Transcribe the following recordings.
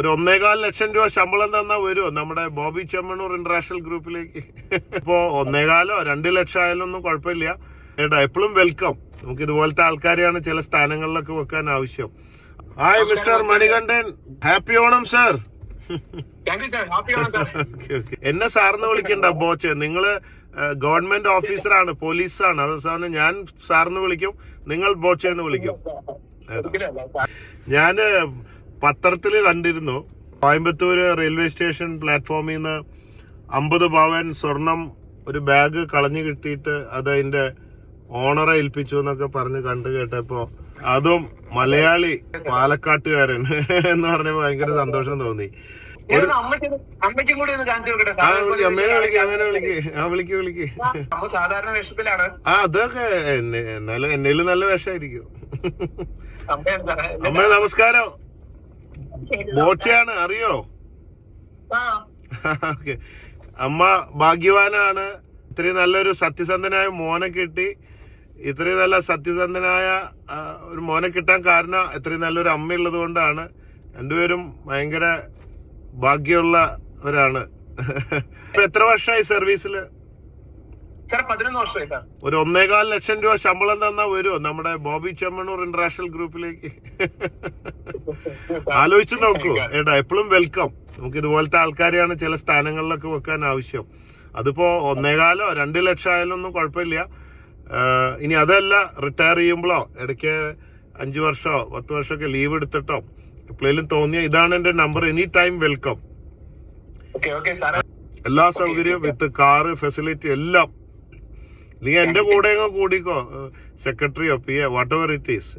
ഒരു 1.25 ലക്ഷം രൂപ ശമ്പളം തന്നാ വരുമോ നമ്മുടെ ബോബി ചെമ്മണ്ണൂർ ഇന്റർനാഷണൽ ഗ്രൂപ്പിലേക്ക്? ഇപ്പോ 1.25 2 ലക്ഷം ആയാലും ഒന്നും കുഴപ്പമില്ല കേട്ടോ. എപ്പോഴും വെൽക്കം. നമുക്ക് ഇതുപോലത്തെ ആൾക്കാരെയാണ് ചില സ്ഥാനങ്ങളിലൊക്കെ വെക്കാൻ ആവശ്യം. Hi mister Manikandan, happy Onam sir. എന്നെ സാറിന് വിളിക്കണ്ട ബോച്ച്. നിങ്ങള് ഗവൺമെന്റ് ഓഫീസറാണ്, പോലീസാണ്. അവസാനം ഞാൻ സാറിന് വിളിക്കും, നിങ്ങൾ ബോച്ചെന്ന് വിളിക്കും. ഞാന് പത്രത്തില് കണ്ടിരുന്നു, കോയമ്പത്തൂര് റെയിൽവേ സ്റ്റേഷൻ പ്ലാറ്റ്ഫോമിൽ നിന്ന് 50 പവൻ സ്വർണം ഒരു ബാഗ് കളഞ്ഞു കിട്ടിയിട്ട് അത് അതിന്റെ ഓണറെ ഏൽപ്പിച്ചു എന്നൊക്കെ പറഞ്ഞ് കണ്ടു കേട്ടപ്പോ, അതും മലയാളി പാലക്കാട്ടുകാരൻ എന്ന് പറഞ്ഞപ്പോ ഭയങ്കര സന്തോഷം തോന്നി. അമ്മയ്ക്കും കൂടി ഒന്ന് കാണിച്ചു കൊടുക്കട്ടെ. വിളിക്ക്. സാധാരണ വേഷത്തിലാണ്. അതൊക്കെ എന്നാലും എന്നേലും നല്ല വേഷമായിരിക്കും. അമ്മ നമസ്കാരം. ബോച്ചയാണ്, അറിയോ? ഓക്കെ. അമ്മ ഭാഗ്യവാനാണ്. ഇത്രയും നല്ലൊരു സത്യസന്ധനായ മോനെ കിട്ടി. ഇത്രയും നല്ല സത്യസന്ധനായ ഒരു മോനെ കിട്ടാൻ കാരണം ഇത്രയും നല്ലൊരു അമ്മയുള്ളത് കൊണ്ടാണ്. രണ്ടുപേരും ഭയങ്കര ഭാഗ്യമുള്ളവരാണ്. ഇപ്പൊ എത്ര വർഷമായി സർവീസില്? 11 വർഷമായി സാർ. ഒരു 1.25 ലക്ഷം രൂപ ശമ്പളം തന്നാ വരുമോ നമ്മുടെ ബോബി ചെമ്മണ്ണൂർ ഇന്റർനാഷണൽ ഗ്രൂപ്പിലേക്ക്? ആലോചിച്ച് നോക്കൂ ഏട്ടാ. എപ്പോഴും വെൽക്കം. നമുക്ക് ഇതുപോലത്തെ ആൾക്കാരെയാണ് ചില സ്ഥാനങ്ങളിലൊക്കെ വെക്കാൻ ആവശ്യം. അതിപ്പോ 1.25 2 ലക്ഷം ആയാലും ഒന്നും കുഴപ്പമില്ല. ഇനി അതല്ല, റിട്ടയർ ചെയ്യുമ്പോഴോ ഇടയ്ക്ക് 5 വർഷമോ 10 വർഷമൊക്കെ ലീവ് എടുത്തിട്ടോ എപ്പോഴേലും തോന്നിയ ഇതാണ് എന്റെ നമ്പർ. Any time welcome. എല്ലാ സൗകര്യവും വിത്ത് കാറ് ഫെസിലിറ്റി എല്ലാം. നീ എന്റെ കൂടെ കൂടിക്കോ, സെക്രട്ടറിയോ PA what ever it is.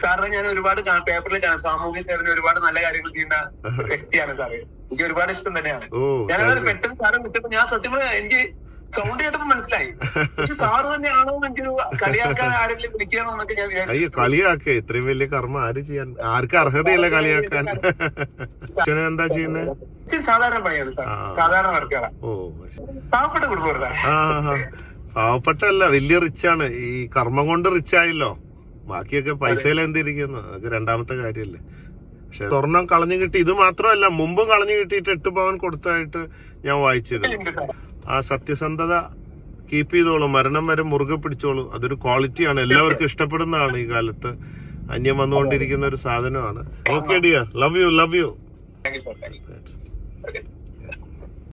സാറിന് ഞാൻ ഒരുപാട് പേപ്പറിൽ സാമൂഹ്യ സേവനം ഒരുപാട് നല്ല കാര്യങ്ങൾ ചെയ്യുന്ന വ്യക്തിയാണ് സാറ്. എനിക്ക് ഒരുപാട് ഇഷ്ടം തന്നെയാണ്. ഞാനത് പെട്ടെന്ന് സാറ് വിട്ടപ്പോ ഞാൻ സത്യം എനിക്ക് സൗണ്ട് കേട്ടപ്പോ മനസ്സിലായി സാറ് തന്നെയാണോ എനിക്കൊരു കളിയാക്കാൻ ആരെങ്കിലും വിളിക്കണോ എന്നൊക്കെ ഞാൻ വിചാരിച്ചു. അയ്യോ, കളിയാക്കേ. ഇത്രയും വലിയ കർമ്മം ആര് ചെയ്യാൻ? ആർക്കും അർഹതയില്ല കളിയാക്കാൻ. എന്താ ചെയ്യുന്നത്? സാധാരണ പണിയാണ് സാർ, സാധാരണ വർക്കുകളാണ്. പാവപ്പെട്ട കുടുംബം. പാവപ്പെട്ടല്ല, വലിയ റിച്ചാണ്. ഈ കർമ്മം കൊണ്ട് റിച്ചായല്ലോ. ബാക്കിയൊക്കെ പൈസയിൽ എന്തിരിക്കുന്നു, അതൊക്കെ രണ്ടാമത്തെ കാര്യല്ലേ. പക്ഷെ സ്വർണം കളഞ്ഞു കിട്ടി. ഇത് മാത്രമല്ല, മുമ്പും കളഞ്ഞു കിട്ടിയിട്ട് 8 പവൻ കൊടുത്തായിട്ട് ഞാൻ വായിച്ചിരുന്നു. ആ സത്യസന്ധത കീപ്പ് ചെയ്തോളൂ, മരണം വരെ മുറുകെ പിടിച്ചോളൂ. അതൊരു ക്വാളിറ്റിയാണ്, എല്ലാവർക്കും ഇഷ്ടപ്പെടുന്നതാണ്. ഈ കാലത്ത് അന്യം വന്നുകൊണ്ടിരിക്കുന്ന ഒരു സാധനമാണ്. Okay dear, love you. Thank you sir.